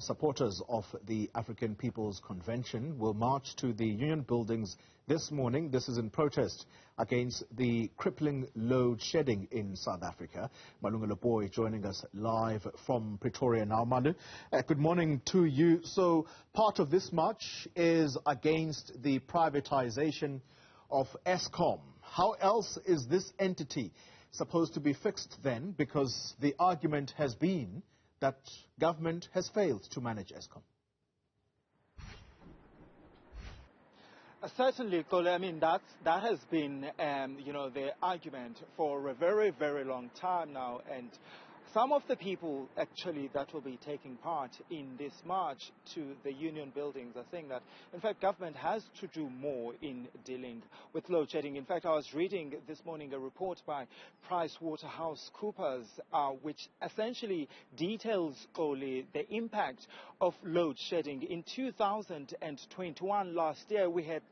Supporters of the African People's Convention will march to the Union buildings this morning. This is in protest against the crippling load shedding in South Africa. Malungelo Booi joining us live from Pretoria now. Malu, good morning to you. So part of this march is against the privatization of Eskom. How else is this entity supposed to be fixed then? Because the argument has been that government has failed to manage Eskom. Certainly, Kole. I mean, that has been, the argument for a very, very long time now. And some of the people actually that will be taking part in this march to the union buildings are saying that, in fact, government has to do more in dealing with load shedding. In fact, I was reading this morning a report by PricewaterhouseCoopers, which essentially details, Kole, the impact of load shedding. In 2021, last year, we had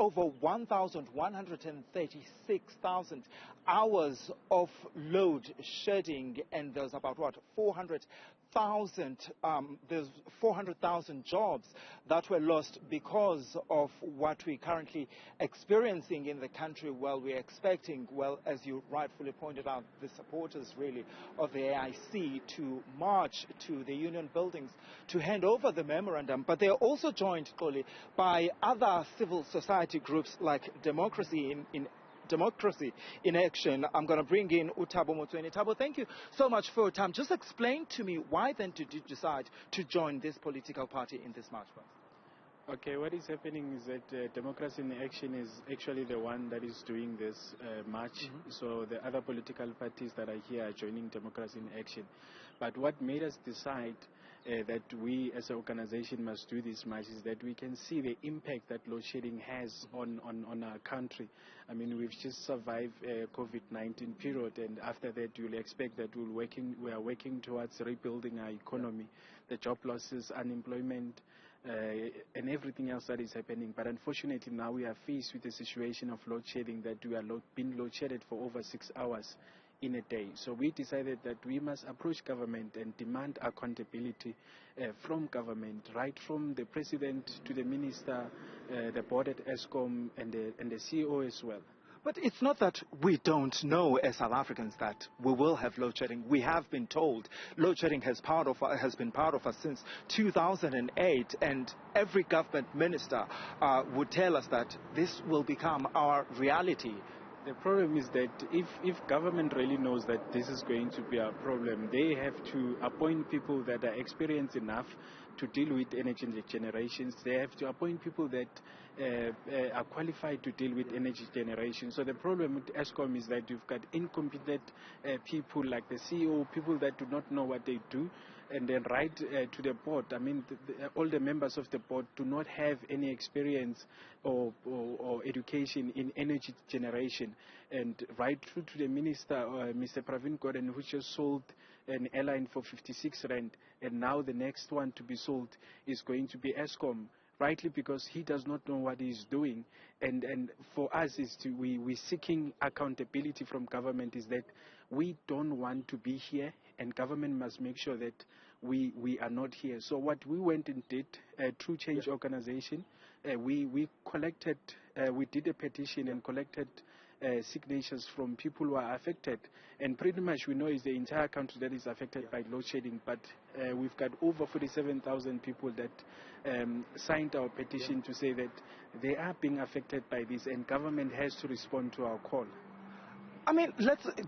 over 1,136,000 hours of load shedding, and there's about 400,000 jobs that were lost because of what we're currently experiencing in the country. Well, we're expecting, as you rightfully pointed out, the supporters really of the AIC to march to the union buildings to hand over the memorandum. But they're also joined, Kole, by other civil society groups like Democracy in Action. I'm going to bring in Thabo Mtsweni. Thabo, thank you so much for your time. Just explain to me, why then did you decide to join this political party in this march? Okay, what is happening is that Democracy in Action is actually the one that is doing this march. So the other political parties that are here are joining Democracy in Action. But what made us decide that we as an organization must do this march is that we can see the impact that load shedding has on our country. I mean, we've just survived COVID-19 period, and after that you'll expect that we are working towards rebuilding our economy, the job losses, unemployment, and everything else that is happening. But unfortunately now we are faced with a situation of load shedding, that we are being load shedded for over 6 hours in a day. So we decided that we must approach government and demand accountability from government, right from the president to the minister, the board at Eskom, and the CEO as well. But it's not that we don't know as South Africans that we will have load shedding. We have been told load shedding has been part of us since 2008, and every government minister would tell us that this will become our reality. The problem is that if government really knows that this is going to be a problem, they have to appoint people that are experienced enough to deal with energy generations. They have to appoint people that are qualified to deal with energy generation. So the problem with Eskom is that you've got incompetent people like the CEO, people that do not know what they do, and then right to the board. I mean, all the members of the board do not have any experience or education in energy generation. And right through to the minister, Mr. Pravin Gordhan, who just sold an airline for 56 rand, and now the next one to be sold is going to be Eskom, rightly because he does not know what he's doing. And for us, we're seeking accountability from government, is that we don't want to be here, and government must make sure that we are not here. So what we went and did through Change Organization, we collected, we did a petition and collected signatures from people who are affected, and pretty much we know it's the entire country that is affected by load shedding. But we've got over 47,000 people that signed our petition to say that they are being affected by this, and government has to respond to our call. I mean,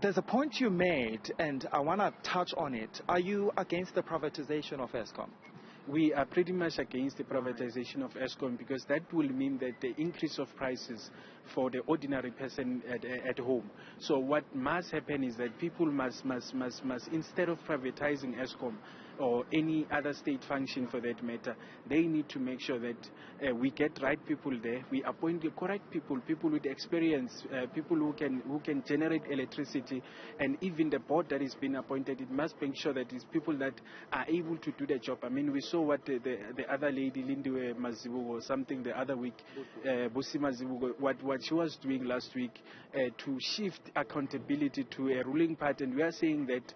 there's a point you made, and I want to touch on it. Are you against the privatization of Eskom? We are pretty much against the privatization of Eskom, because that will mean that the increase of prices for the ordinary person at home. So what must happen is that people must instead of privatizing Eskom or any other state function for that matter, they need to make sure that we get right people there. We appoint the correct people with experience, people who can generate electricity, and even the board that is being appointed, it must make sure that it's people that are able to do the job. I mean, we saw what the other lady, Lindiwe Mazibuko, or something the other week, Busi Mazibuko, what she was doing last week to shift accountability to a ruling party. And we are saying that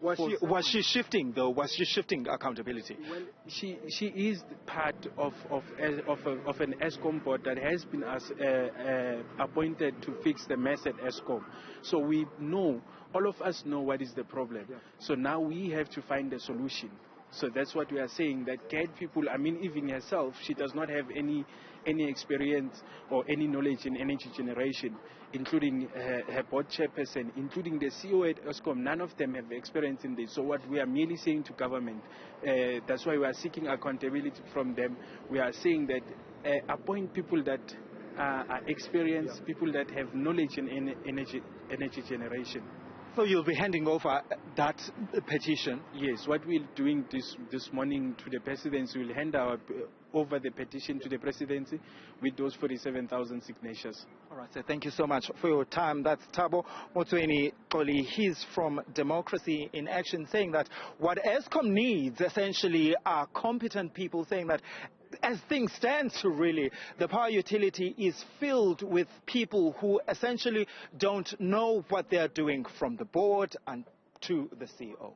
Was she shifting, though? Was she shifting accountability? Well, she is part of an Eskom board that has been appointed to fix the mess at Eskom. So we know, all of us know what is the problem. Yeah. So now we have to find a solution. So that's what we are saying, that get people, I mean, even herself, she does not have any experience or any knowledge in energy generation, including her board chairperson, including the CEO at Eskom. None of them have experience in this. So what we are merely saying to government, that's why we are seeking accountability from them. We are saying that appoint people that are experienced, people that have knowledge in energy generation. So you'll be handing over that petition? Yes, what we're doing this morning to the presidency, we'll hand over the petition to the presidency with those 47,000 signatures. All right, so thank you so much for your time. That's Thabo Mtsweni. He's from Democracy in Action, saying that what Eskom needs essentially are competent people, saying that as things stand, really, the power utility is filled with people who essentially don't know what they're doing, from the board and to the CEO.